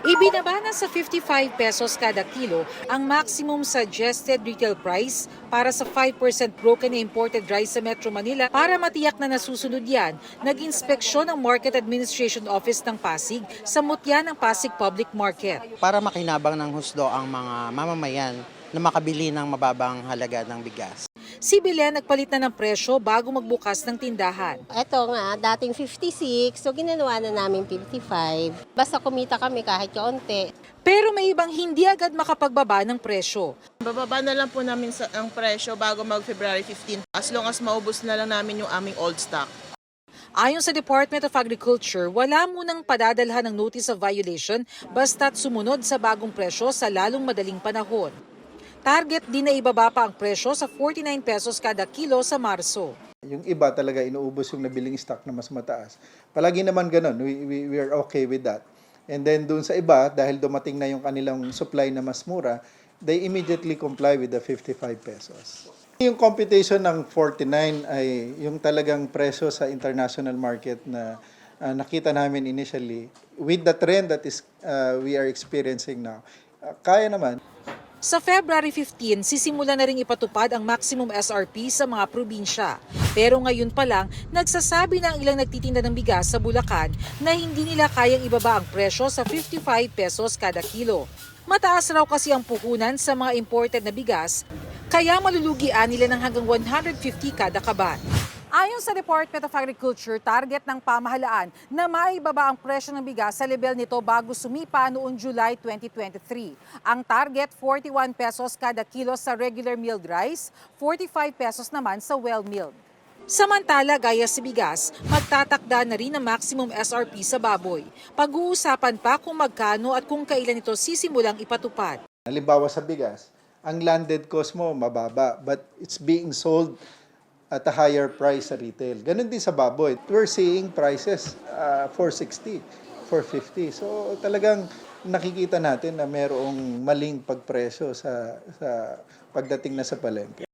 Ibinaba na sa 55 pesos kada kilo ang maximum suggested retail price para sa 5% broken na imported rice sa Metro Manila. Para matiyak na nasusunod yan, nag-inspeksyon ang Market Administration Office ng Pasig sa mutya ng Pasig Public Market. Para makinabang ng husdo ang mga mamamayan na makabili ng mababang halaga ng bigas. Si Belen nagpalit na ng presyo bago magbukas ng tindahan. Ito nga, dating 56, so ginanawa na namin 55. Basta kumita kami kahit kaunti. Pero may ibang hindi agad makapagbaba ng presyo. Bababa na lang po namin ang presyo bago mag-February 15 as long as maubos na lang namin yung aming old stock. Ayon sa Department of Agriculture, wala munang padadalhan ng notice of violation basta't sumunod sa bagong presyo sa lalong madaling panahon. Target din na ibaba pa ang presyo sa 49 pesos kada kilo sa Marso. Yung iba talaga inuubos yung nabiling stock na mas mataas. Palagi naman ganun, we are okay with that. And then dun sa iba, dahil dumating na yung kanilang supply na mas mura, they immediately comply with the 55 pesos. Yung computation ng 49 ay yung talagang presyo sa international market na nakita namin initially with the trend that is we are experiencing now. Kaya naman. Sa February 15, sisimula na rin ipatupad ang maximum SRP sa mga probinsya. Pero ngayon pa lang, nagsasabi na ang ilang nagtitinda ng bigas sa Bulacan na hindi nila kayang ibaba ang presyo sa 55 pesos kada kilo. Mataas raw kasi ang puhunan sa mga imported na bigas, kaya malulugian nila ng hanggang 150 kada kaban. Ayon sa Department of Agriculture, target ng pamahalaan na maibaba ang presyo ng bigas sa level nito bago sumipa noong July 2023. Ang target, 41 pesos kada kilo sa regular milled rice, 45 pesos naman sa well-milled. Samantala, gaya sa bigas, magtatakda na rin ang maximum SRP sa baboy. Pag-uusapan pa kung magkano at kung kailan ito sisimulang ipatupad. Halimbawa sa bigas, ang landed cost mo mababa but it's being sold at a higher price sa retail. Ganun din sa baboy. We're seeing prices 460, 450. So talagang nakikita natin na mayroong maling pagpresyo sa pagdating na sa palengke.